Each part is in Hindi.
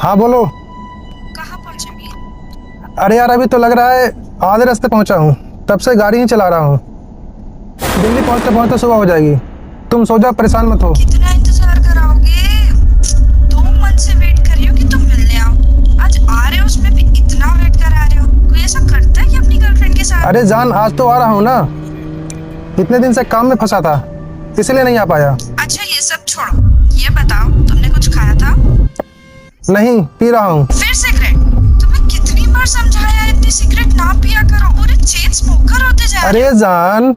हाँ बोलो। कहाँ पहुंचे मीर? अरे यार अभी तो लग रहा है आधे रास्ते पहुंचा हूँ, तब से गाड़ी ही चला रहा हूँ। दिल्ली पहुंचते पहुंचते सुबह हो जाएगी। तुम सो जाओ, परेशान मत हो। कितना इंतजार कराओगे? 2 मंथ से वेट कर रही हो कि तुम मिलने आओ। आज आ रहे हो, उसमें भी इतना वेट करा रहे हो। कोई ऐसा करता है कि अपनी गर्लफ्रेंड के साथ? अरे जान, आज तो आ रहा हूँ ना। इतने दिन से काम में फंसा था, इसलिए नहीं आ पाया। अच्छा ये सब छोड़ो, ये बताओ तुमने कुछ खाया था? नहीं, पी रहा हूँ। फिर सिगरेट? तुम्हें कितनी बार समझाया इतनी सिगरेट ना पिया करो, और चेन स्मोकर होते जा रहे हो। अरे जान,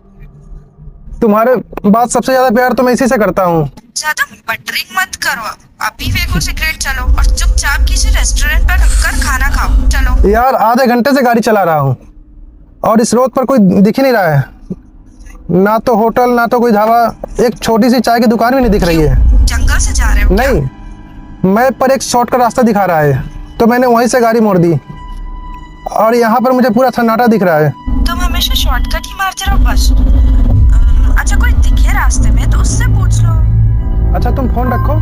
तुम्हारे बात सबसे ज्यादा प्यार तो मैं इसी से करता हूँ। ज्यादा बटरिंग मत करो। अभी फेंको सिगरेट, चलो और चुपचाप किसी रेस्टोरेंट पर रुककर खाना खाओ। चलो। यार आधे घंटे से गाड़ी चला रहा हूँ और इस रोड पर कोई दिख ही नहीं रहा है। ना तो होटल, ना तो कोई ढाबा, एक छोटी सी चाय की दुकान भी नहीं दिख रही है। जंगल से जा रहे हो क्या? नहीं, मैं पर एक शॉर्टकट रास्ता दिखा रहा है, तो मैंने वहीं से गाड़ी मोड़ दी और यहाँ पर मुझे पूरा सन्नाटा दिख रहा है। तुम हमेशा शॉर्टकट ही मारते रहो बस। अच्छा कोई दिखे रास्ते में तो उससे पूछ लो। अच्छा तुम फोन रखो,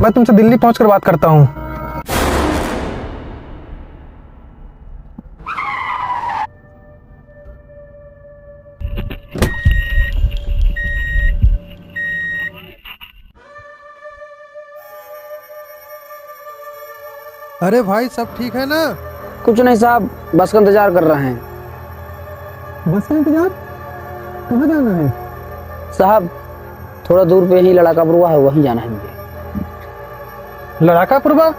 मैं तुमसे दिल्ली पहुंचकर बात करता हूँ। अरे भाई, सब ठीक है ना? कुछ नहीं साहब, बस का इंतजार कर रहे हैं। बस का इंतजार? कहाँ जाना है? साहब थोड़ा दूर पे ही लड़ाका बरुआ है, वहीं जाना है मुझे। लड़ाका पुरवा?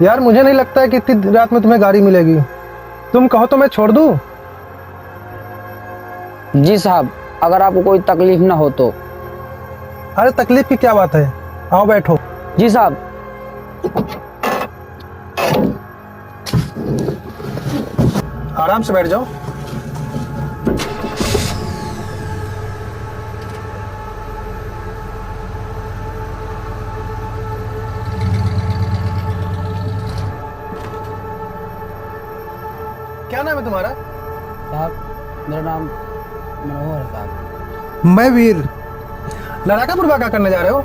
यार मुझे नहीं लगता है कि इतनी रात में तुम्हें गाड़ी मिलेगी। तुम कहो तो मैं छोड़ दूँ? जी साहब, अगर आपको कोई तकलीफ ना हो तो। अरे तकलीफ की क्या बात है, आओ बैठो। जी साहब। आराम से बैठ जाओ। क्या नाम है तुम्हारा? साहब मेरा नाम मनोहर है साहब। मैं वीर। लड़ाका पुरवा क्या करने जा रहे हो?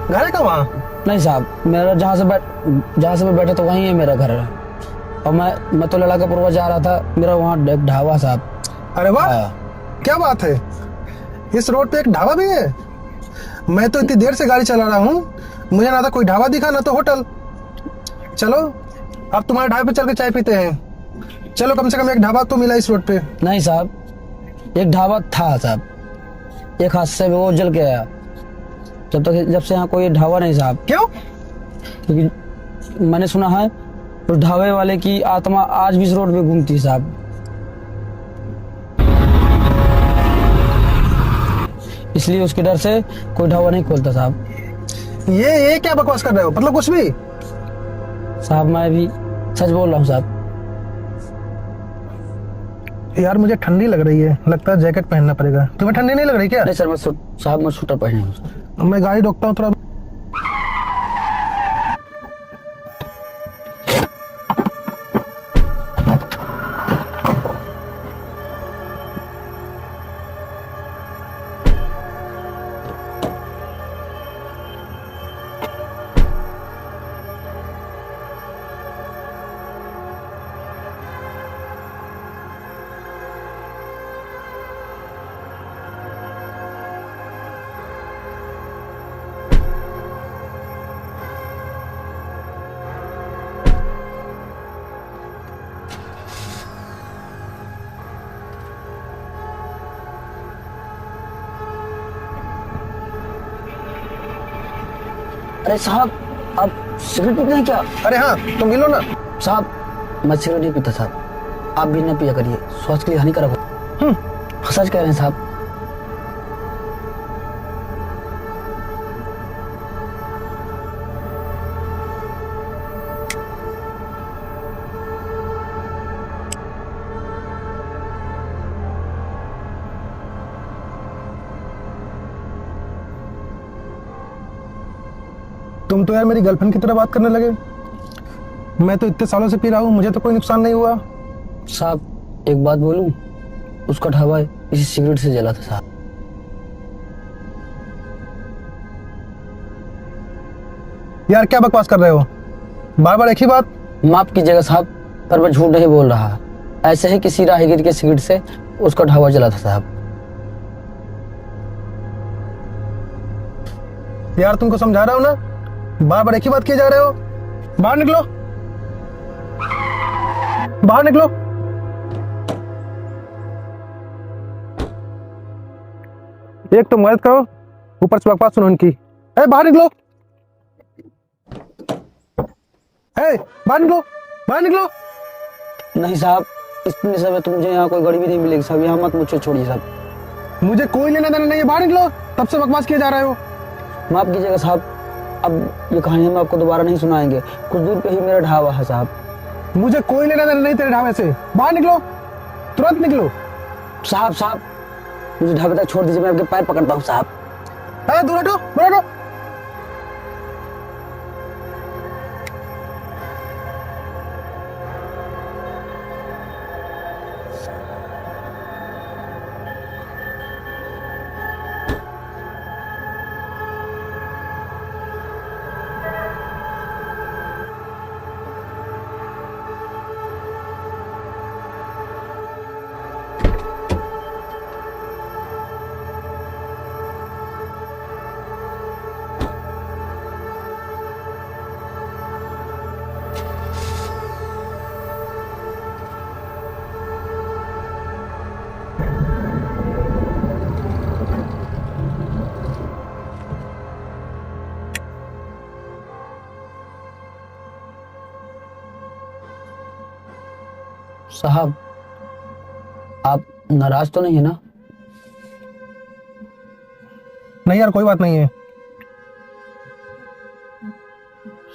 घर है का वहाँ? नहीं साहब, मेरा जहाँ से मैं बैठा तो वहीं है मेरा घर है। और मैं तो लड़ाका बरुआ जा रहा था, मेरा वहाँ एक ढाबा साहब। अरे वाह, हाँ। क्या बात है, इस रोड पे एक ढाबा भी है? मैं तो इतनी देर से गाड़ी चला रहा हूँ, मुझे ना तो कोई ढाबा दिखा ना तो होटल। चलो अब तुम्हारे ढाबे पे चल के चाय पीते हैं। चलो, कम से कम एक ढाबा तो मिला इस रोड पे। नहीं साहब, एक ढाबा था साहब, एक हादसे में वो जल के आया। जब से यहाँ कोई ढाबा नहीं साहब। क्यों? क्योंकि मैंने सुना है उस ढाबे वाले की आत्मा आज भी इस रोड पे घूमती है साहब। इसलिए उसके डर से कोई ढाबा नहीं खोलता साहब। ये क्या बकवास कर रहे हो? मतलब कुछ भी। साहब मैं भी सच बोल रहा हूँ साहब। यार मुझे ठंडी लग रही है, लगता है जैकेट पहनना पड़ेगा। तुम्हें ठंडी नहीं लग रही क्या? नहीं सर, साहब मैं स्वेटर पहने हूँ। मैं गाड़ी रोकता हूँ थोड़ा। अरे साहब, आप सिगरेट पीते हैं क्या? अरे हाँ, तुम मिलो ना। साहब मैं सिगरेट नहीं पीता साहब, आप भी न पिया करिए, स्वास्थ्य के लिए हानिकारक हो। सच कह रहे हैं साहब। तुम तो यार मेरी गर्लफ्रेंड की तरह बात करने लगे। मैं तो इतने सालों से पी रहा हूँ, मुझे तो कोई नुकसान नहीं हुआ। साहब एक बात बोलूं, उसका ढाबा इसी सिगरेट से जला था साहब। यार क्या बकवास कर रहे हो? बार बार एक ही बात। माफ कीजिएगा साहब, पर मैं झूठ नहीं बोल रहा। ऐसे ही किसी राहगीर के सिगरेट से उसका ढाबा जला था साहब। यार तुमको समझा रहा हूँ ना, बार बार एक ही बात किए जा रहे हो। बाहर निकलो, बाहर निकलो। एक तो मदद करो, ऊपर से बकवास सुनो इनकी। बाहर निकलो, बाहर निकलो, बाहर निकलो। नहीं साहब, इतने समय तो मुझे यहाँ कोई गाड़ी भी नहीं मिलेगी साहब। यहाँ मत मुझे छोड़िए साहब। मुझे कोई लेना देना नहीं है, बाहर निकलो। तब से बकवास किए जा रहे हो। माफ कीजिएगा साहब, अब ये कहानी हम आपको दोबारा नहीं सुनाएंगे। कुछ दूर पे ही मेरा ढाबा है साहब। मुझे कोई लेना देना नहीं तेरे ढाबे से। बाहर निकलो, तुरंत निकलो। साहब साहब, मुझे ढाबे तक छोड़ दीजिए, मैं आपके पैर पकड़ता हूँ साहब। दूर हटो, दूर हटो। साहब, आप नाराज तो नहीं है ना? नहीं यार, कोई बात नहीं है।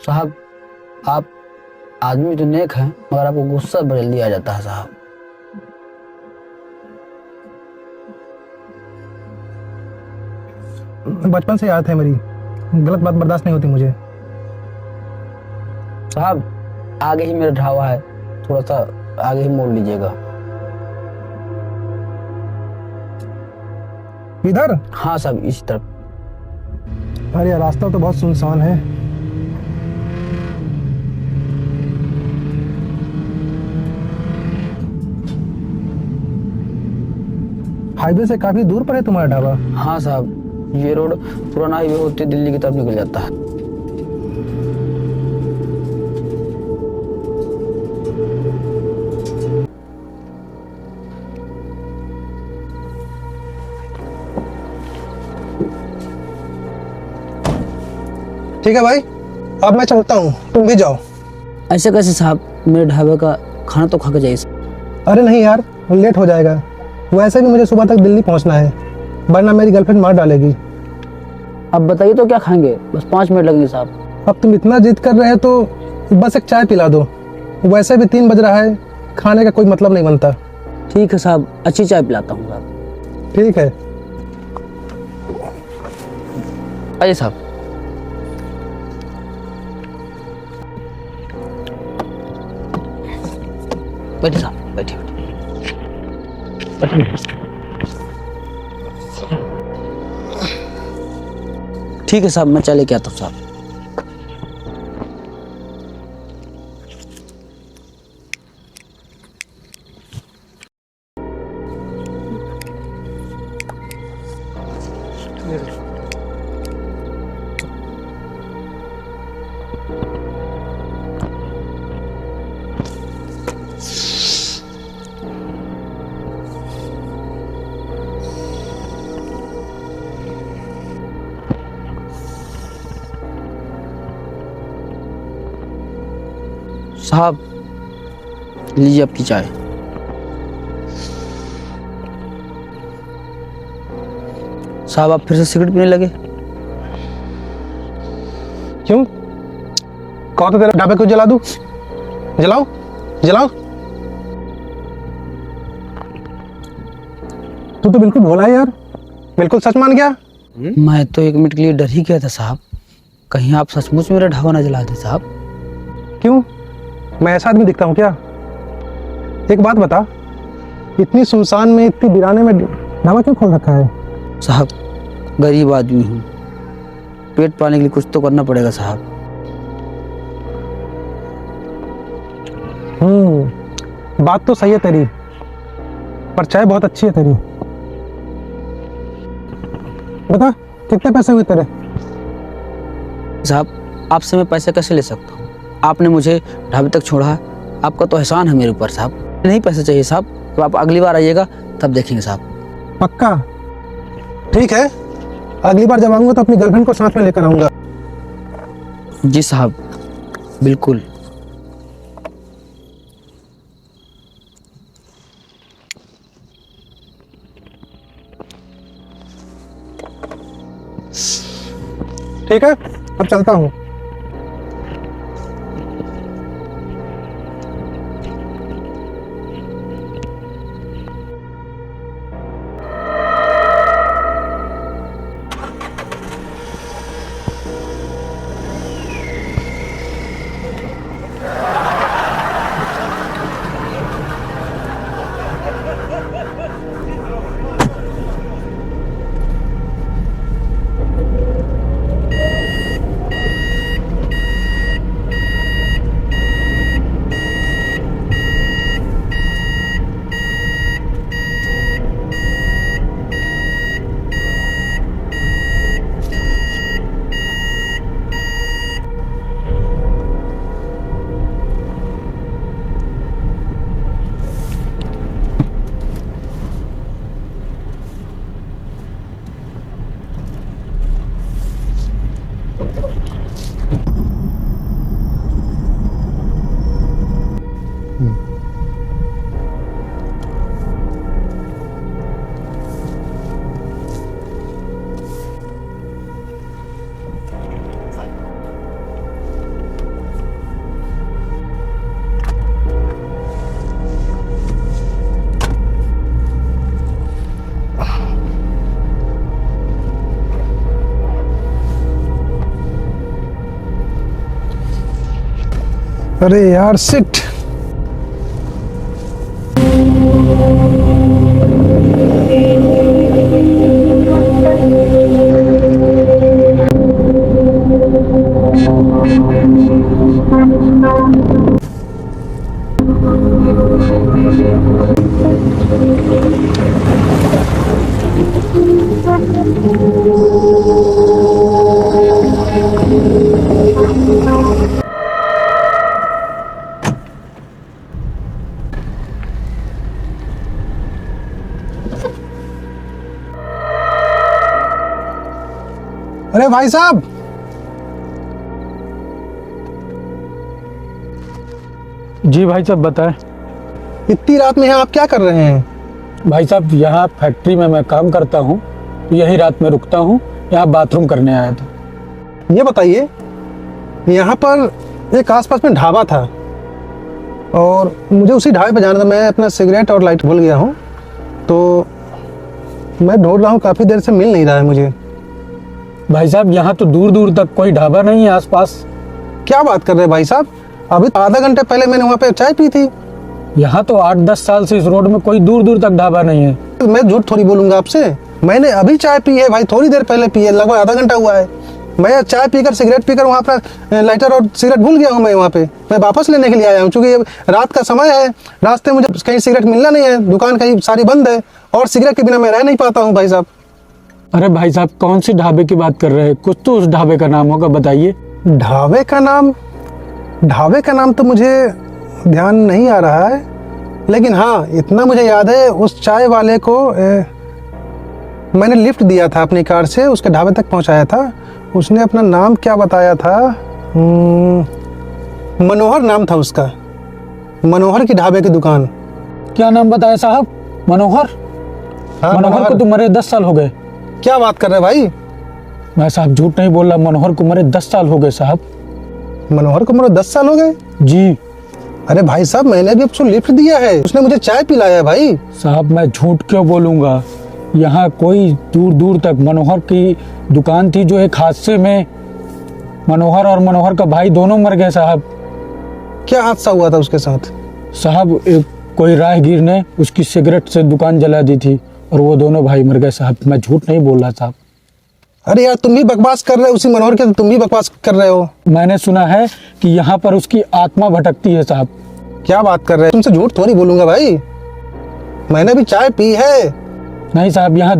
साहब, आप आदमी तो नेक हैं, मगर आपको गुस्सा बड़ा जल्दी आ जाता है साहब। बचपन से याद है मेरी, गलत बात बर्दाश्त नहीं होती मुझे। साहब, आगे ही मेरा ढाबा है, थोड़ा सा आगे ही मोड़ लीजिएगा। इधर? हाँ साहब, इस तरफ। अरे यार, रास्ता तो बहुत सुनसान है। हाईवे से काफी दूर पर है तुम्हारा ढाबा? हाँ साहब, ये रोड पुराना हाईवे होते दिल्ली की तरफ निकल जाता है। ठीक है भाई, अब मैं चलता हूँ, तुम भी जाओ। ऐसे कैसे साहब, मेरे ढाबे का खाना तो खा के जाइए। अरे नहीं यार, लेट हो जाएगा। वैसे भी मुझे सुबह तक दिल्ली पहुंचना है, वरना मेरी गर्लफ्रेंड मार डालेगी। अब बताइए तो क्या खाएंगे? बस 5 मिनट लगेंगे साहब। अब तुम इतना जिद कर रहे हो तो बस एक चाय पिला दो। वैसे भी 3 बज रहा है, खाने का कोई मतलब नहीं बनता। ठीक है साहब, अच्छी चाय पिलाता हूँ साहब। ठीक है। आइए साहब। बैठिए साहब, बैठिए बैठिए। ठीक है साहब, मैं चाय लेके आता हूँ साहब। साहब, लीजिए आपकी चाय। साहब, आप फिर से सिगरेट पीने लगे? क्यों? कहो तो तेरे ढाबे को जला दूं? जलाओ, जलाओ। तू तो बिल्कुल भोला है यार, बिल्कुल सच मान गया। मैं तो 1 मिनट के लिए डर ही गया था साहब, कहीं आप सचमुच मेरा ढाबा न जला दे साहब। क्यों? मैं ऐसा आदमी दिखता हूँ क्या? एक बात बता, इतनी सुनसान में, इतनी वीराने में ढाबा क्यों खोल रखा है? साहब, गरीब आदमी हूँ, पेट पालने के लिए कुछ तो करना पड़ेगा साहब। बात तो सही है तेरी, पर चाय बहुत अच्छी है तेरी। बता कितने पैसे हुए तेरे? साहब आपसे मैं पैसे कैसे ले सकता हूँ? आपने मुझे ढाबे तक छोड़ा है, आपका तो एहसान है मेरे ऊपर साहब। नहीं पैसे चाहिए साहब, तो आप अगली बार आइएगा तब देखेंगे साहब। पक्का? ठीक है, अगली बार जब आऊंगा तो अपनी गर्लफ्रेंड को साथ में लेकर आऊंगा। जी साहब बिल्कुल। ठीक है, अब चलता हूँ। अरे यार शिट। अरे भाई साहब, जी भाई साहब बताएं। इतनी रात में यहाँ आप क्या कर रहे हैं? भाई साहब यहाँ फैक्ट्री में मैं काम करता हूँ, तो यही रात में रुकता हूँ, यहाँ बाथरूम करने आया था। ये बताइए, यहाँ पर एक आसपास में ढाबा था और मुझे उसी ढाबे पर जाना था। मैं अपना सिगरेट और लाइट भूल गया हूँ, तो मैं ढूंढ रहा हूँ, काफ़ी देर से मिल नहीं रहा है मुझे। भाई साहब यहाँ तो दूर दूर तक कोई ढाबा नहीं है आसपास। क्या बात कर रहे हैं भाई साहब? अभी आधा घंटे पहले मैंने वहाँ पे चाय पी थी। यहाँ तो 8-10 साल से इस रोड में कोई दूर दूर तक ढाबा नहीं है। मैं झूठ थोड़ी बोलूंगा आपसे, मैंने अभी चाय पी है भाई, थोड़ी देर पहले पी है, लगभग आधा घंटा हुआ है। मैं चाय पीकर सिगरेट पीकर वहाँ पर लाइटर और सिगरेट भूल गया हूँ। मैं वहाँ पे मैं वापस लेने के लिए आया हूँ, क्योंकि रात का समय है, रास्ते मुझे कहीं सिगरेट मिलना नहीं है, दुकान कहीं सारी बंद है और सिगरेट के बिना मैं रह नहीं पाता हूँ भाई साहब। अरे भाई साहब कौन सी ढाबे की बात कर रहे हैं? कुछ तो उस ढाबे का नाम होगा, बताइए। ढाबे का नाम तो मुझे ध्यान नहीं आ रहा है, लेकिन हाँ इतना मुझे याद है, उस चाय वाले को मैंने लिफ्ट दिया था अपनी कार से, उसके ढाबे तक पहुंचाया था। उसने अपना नाम क्या बताया था? मनोहर नाम था उसका, मनोहर की ढाबे की दुकान। क्या नाम बताया साहब? मनोहर? हाँ, मनोहर को तो मरे 10 साल हो गए। क्या बात कर रहे भाई? मैं साहब झूठ नहीं बोल रहा, मनोहर को मरे 10 साल हो गए साहब। मनोहर को मरे 10 साल हो गए? जी। अरे भाई साहब मैंने भी उसको लिफ्ट दिया है, उसने मुझे चाय पिलाया है भाई। साहब मैं झूठ क्यों बोलूँगा, यहाँ कोई दूर दूर तक मनोहर की दुकान थी जो एक हादसे में मनोहर और मनोहर का भाई दोनों मर गए साहब। क्या हादसा हुआ था उसके साथ? साहब एक कोई राहगीर ने उसकी सिगरेट से दुकान जला दी थी और वो दोनों भाई मर गए साहब। मैं झूठ नहीं बोल रहा साहब। अरे यार तुम भी बकवास कर रहे हो, उसी मनोहर के तुम भी बकवास कर रहे हो। मैंने सुना है कि यहाँ पर उसकी आत्मा भटकती है साहब। क्या बात कर रहे हैं? तुमसे झूठ थोड़ी बोलूंगा भाई, मैंने भी चाय पी है। नहीं साहब, यहाँ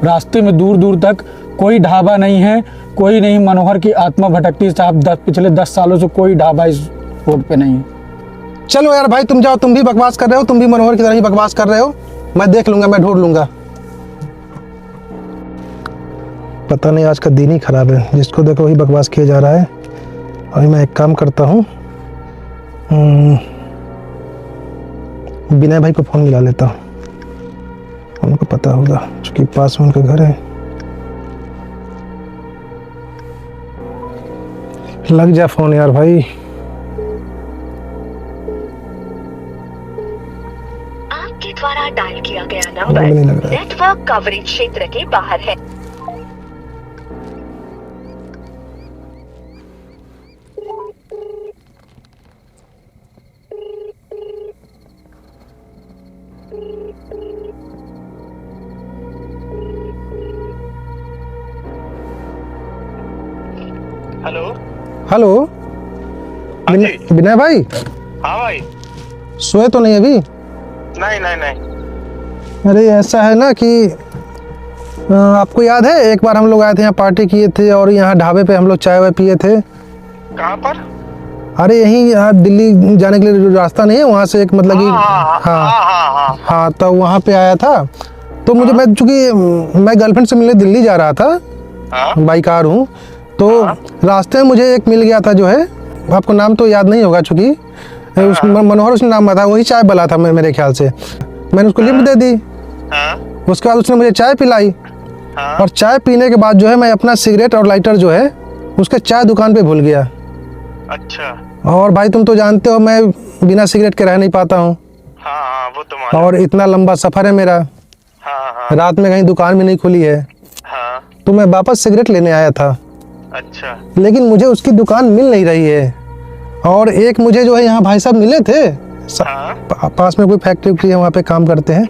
रास्ते में दूर दूर तक कोई ढाबा नहीं है, कोई नहीं। मनोहर की आत्मा भटकती है साहब, पिछले 10 सालों से कोई ढाबा इस रोड पे नहीं है। चलो यार भाई, तुम जाओ, तुम भी बकवास कर रहे हो, तुम भी मनोहर की तरह ही बकवास कर रहे हो। मैं देख लूंगा, मैं ढूंढ लूंगा। पता नहीं आज का दिन ही खराब है, जिसको देखो वही बकवास किया जा रहा है। अभी मैं एक काम करता हूँ, विनय भाई को फ़ोन मिला लेता हूँ, उनको पता होगा क्योंकि पास में उनका घर है। लग जा फ़ोन यार भाई। आपके द्वारा डायल किया गया नहीं लग नंबर रहा है। नेटवर्क कवरेज क्षेत्र के बाहर है। हेलो। हेलो हाँ जी। विनय भाई, हाँ भाई। सोए तो नहीं अभी? नहीं नहीं नहीं। अरे ऐसा है ना कि आपको याद है एक बार हम लोग आए थे यहाँ, पार्टी किए थे और यहाँ ढाबे पे हम लोग चाय वाय पिए थे। कहाँ पर? अरे यहीं यहाँ दिल्ली जाने के लिए जो रास्ता नहीं है, वहाँ से एक मतलब कि हाँ, तो वहाँ पे आया था। तो मुझे मैं चूँकि मैं गर्लफ्रेंड से मिलने दिल्ली जा रहा था, बाई कार हूँ, तो रास्ते में मुझे एक मिल गया था जो है, आपको नाम तो याद नहीं होगा चूँकि उस मनोहर उसने नाम था, वही चाय वाला था मेरे ख्याल से। मैंने उसको लिफ्ट दे दी। उसके बाद उसने मुझे चाय पिलाई और चाय पीने के बाद जो है मैं अपना सिगरेट और लाइटर जो है उसके चाय दुकान पे भूल गया। अच्छा। और भाई तुम तो जानते हो मैं बिना सिगरेट के रह नहीं पाता हूँ। हाँ वो तो मालूम। और इतना लंबा सफर है मेरा, हाँ रात में कहीं दुकान भी नहीं खुली है, हाँ। तो मैं वापस सिगरेट लेने आया था। अच्छा। लेकिन मुझे उसकी दुकान मिल नहीं रही है। और एक मुझे जो है यहाँ भाई साहब मिले थे, पास में कोई फैक्ट्री है, वहाँ पे काम करते हैं,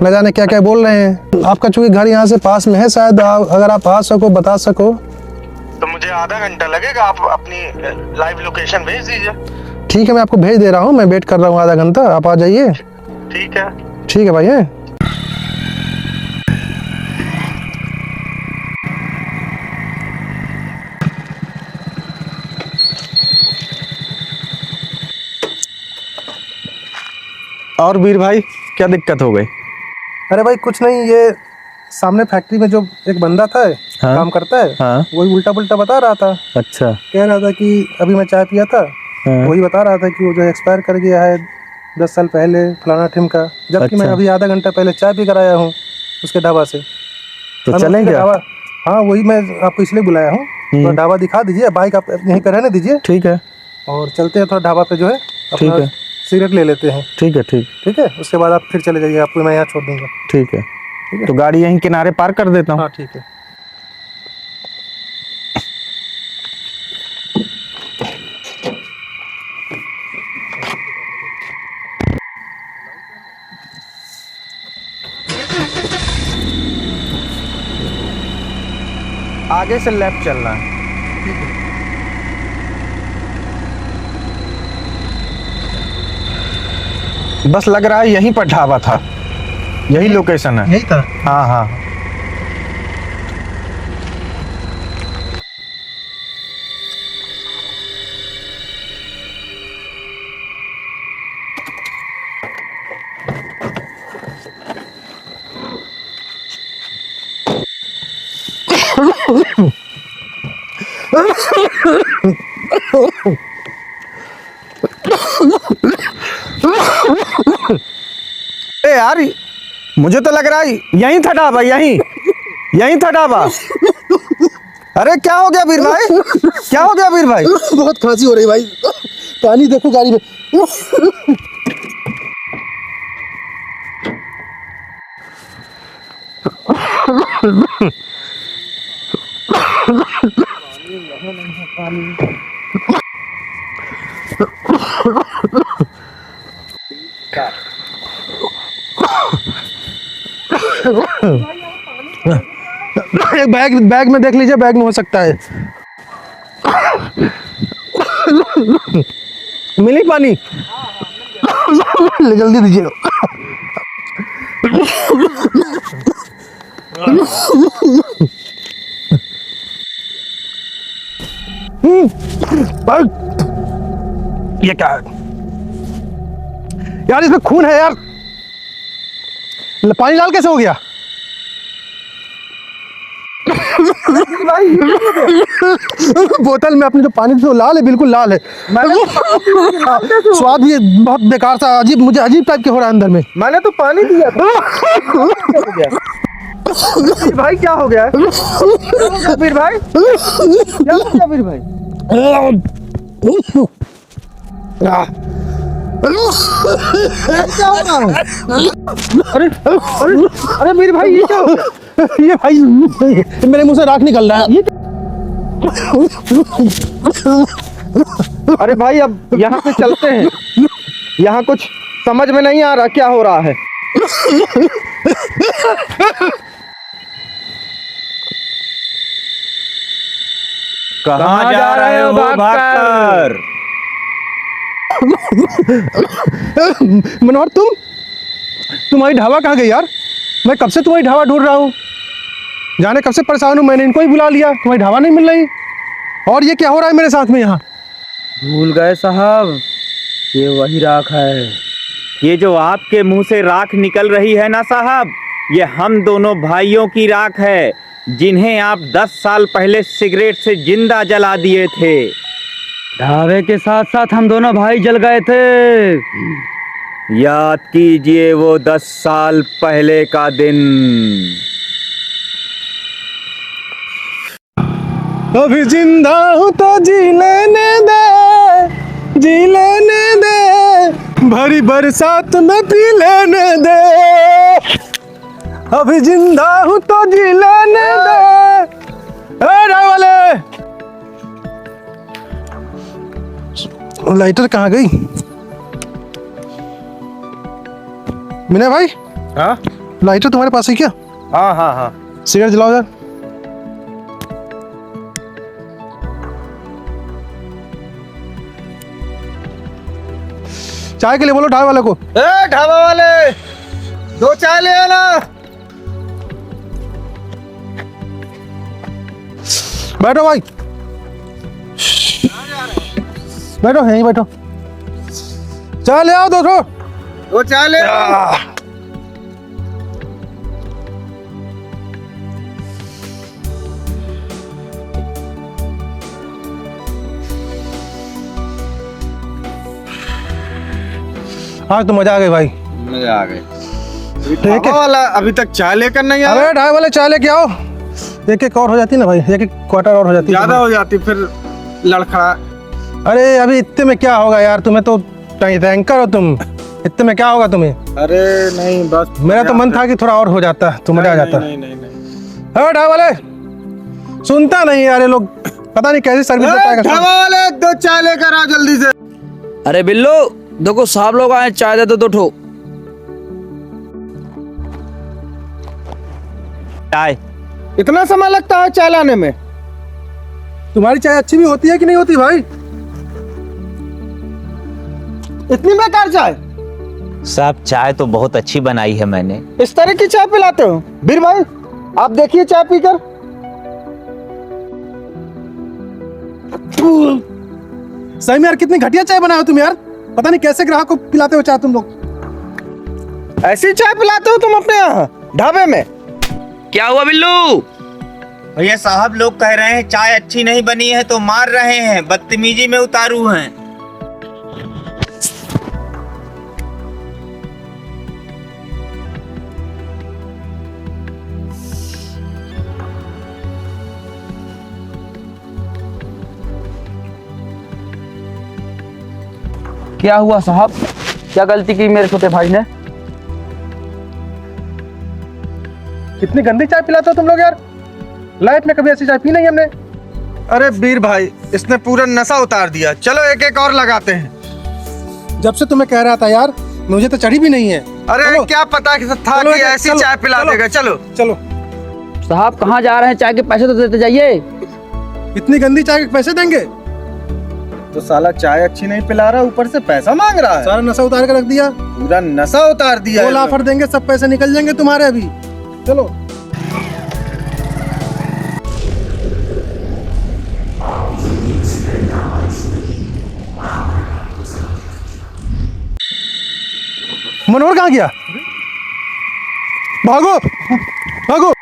न जाने क्या क्या बोल रहे हैं। आपका चूंकि घर यहाँ से पास में है, शायद अगर आप आ सको, बता सको तो मुझे आधा घंटा लगेगा, आप अपनी लाइव लोकेशन भेज दीजिए। ठीक है, मैं आपको भेज दे रहा हूँ, मैं वेट कर रहा हूँ आधा घंटा, आप आ जाइए। ठीक है। ठीक है भाई है। और वीर भाई क्या दिक्कत हो गई? अरे भाई कुछ नहीं, ये सामने फैक्ट्री में जो एक बंदा था, हाँ? काम करता है, हाँ? वही उल्टा पुल्टा बता रहा था। अच्छा। कह रहा था कि अभी मैं चाय पिया था, हाँ? वही बता रहा था कि वो जो एक्सपायर कर गया है 10 साल पहले फलाना ठिम का, जबकि मैं अच्छा। अभी आधा घंटा पहले चाय पी कर आया हूँ उसके ढाबा से। तो और चलें क्या? ढाबा, हाँ वही मैं आपको इसलिए बुलाया हूँ, तो ढाबा दिखा दीजिए, बाइक आप यहीं पर रहने दीजिए ठीक है। और चलते हैं थोड़ा ढाबा पे जो है, ठीक अपना है। सिगरेट ले लेते हैं। ठीक है। ठीक। ठीक है, उसके बाद आप फिर चले जाइए, आपको मैं यहाँ छोड़ दूंगा। ठीक है। है। तो गाड़ी यहीं किनारे पार्क कर देता हूँ। हाँ ठीक है। आगे से लेफ्ट चलना है। बस लग रहा है यहीं पर ढाबा था, यही लोकेशन है। यही था। हाँ हाँ। ए यार, मुझे तो लग रहा है यहीं था ढाबा, यहीं था ढाबा। अरे क्या हो गया वीर भाई? क्या हो गया वीर भाई? बहुत खांसी हो रही भाई, पानी देखो गाड़ी में। बैग में देख लीजिए, बैग में हो सकता है। मिली पानी? ले जल्दी दीजिए। भाई ये क्या है यार, इसमें खून है यार, पानी लाल कैसे हो गया? बोतल में अपनी जो पानी जो लाल है, बिल्कुल लाल है। स्वाद ये बहुत बेकार सा, अजीब, मुझे अजीब टाइप के हो रहा है अंदर में। मैंने तो पानी दिया था। भाई क्या हो गया वीर भाई? क्या हो गया वीर भाई? क्या हो रहा है? अरे अरे अरे वीर भाई ये क्या हो गया? ये भाई मेरे मुंह से राख निकल रहा है। ये अरे भाई अब यहाँ से चलते हैं, यहाँ कुछ समझ में नहीं आ रहा क्या हो रहा है। कहाँ जा रहे हो भागकर? मनोहर तुम्हारी ढाबा कहाँ गई यार? मैं कब से तुम्हारी ढाबा ढूंढ रहा हूँ, जाने कब से परेशान हूँ। मैंने इनको ही बुला लिया, तुम्हारी ढाबा नहीं मिल रही। और ये क्या हो रहा है मेरे साथ में यहाँ? भूल गए साहब, ये वही राख है। ये जो आपके मुंह से राख निकल रही है ना साहब, ये हम दोनों भाइयों की राख है, जिन्हें आप 10 साल पहले सिगरेट से जिंदा जला दिए थे। ढाबे के साथ साथ हम दोनों भाई जल गए थे। याद कीजिए वो 10 साल पहले का दिन। अभी जिंदा हूँ तो जी लेने दे, भरी बरसात में पी लेने दे। अभी जिंदा हूँ तो जी लेने दे। ड्राइवर वाले, लाइटर कहाँ गई? विनय भाई, हाँ लाइटर तुम्हारे पास है क्या? हाँ हाँ हाँ। सिगरेट जलाओ यार। चाय के लिए बोलो ढाबे वाले को। ए ढाबा वाले, 2 चाय ले आना। बैठो भाई, बैठो यहीं बैठो। चाय ले आओ 200। 2 चाय ले आओ। आज तो मजा आ गई भाई, मजा आ गई। ठीक है वाला अभी तक चाय लेकर नहीं आया। अरे ढाबे वाले चाय लेके आओ, एक एक और हो जाती ना भाई, एक एक क्वार्टर और हो जाती। ज्यादा हो जाती फिर लड़खड़ा। अरे अभी इतने में क्या होगा यार, तुम्हें तो टैंकर हो तुम, इतने में क्या होगा तुम्हें? अरे नहीं बस, मेरा तो मन था कि थोड़ा और हो जाता तो मजा आ जाता। नहीं नहीं नहीं। अरे ढाबे वाले, सुनता नहीं यार ये लोग, पता नहीं कैसी सर्विस देता है। ढाबा वाले 2 चाय लेकर आ जल्दी से। अरे बिल्लो, देखो साहब लोग आए, चाय दे दो 2 ठो। चाय इतना समय लगता है चाय लाने में? तुम्हारी चाय अच्छी भी होती है कि नहीं होती भाई? इतनी बेकार चाय? साहब चाय तो बहुत अच्छी बनाई है मैंने। इस तरह की चाय पिलाते हो? वीर भाई आप देखिए चाय पीकर। सही में यार कितनी घटिया चाय बनाए हो तुम यार, पता नहीं कैसे ग्राहक को पिलाते हो चाय तुम लोग। ऐसी चाय पिलाते हो तुम अपने यहाँ ढाबे में? क्या हुआ बिल्लू? भैया साहब लोग कह रहे हैं चाय अच्छी नहीं बनी है तो मार रहे हैं, बदतमीजी में उतारू हैं। क्या हुआ साहब, क्या गलती की मेरे छोटे भाई ने? कितनी गंदी चाय पिलाते हो तुम लोग यार, लाइफ में कभी ऐसी चाय पी नहीं हमने। अरे वीर भाई इसने पूरा नशा उतार दिया, चलो एक एक और लगाते हैं। जब से तुम्हें कह रहा था यार, मुझे तो चढ़ी भी नहीं है। अरे चलो। क्या पता कि था चलो, कि ऐसी चलो, चाय पिला चलो। देगा। चलो चलो, साहब कहाँ जा रहे हैं? चाय के पैसे तो देते जाइए। इतनी गंदी चाय के पैसे देंगे? तो साला चाय अच्छी नहीं पिला रहा, ऊपर से पैसा मांग रहा है। सारा नशा उतार के रख दिया। पूरा नशा उतार दिया बोल है। ऑफर देंगे, सब पैसे निकल जाएंगे तुम्हारे अभी। चलो। मनोहर कहाँ गया? भागो भागो।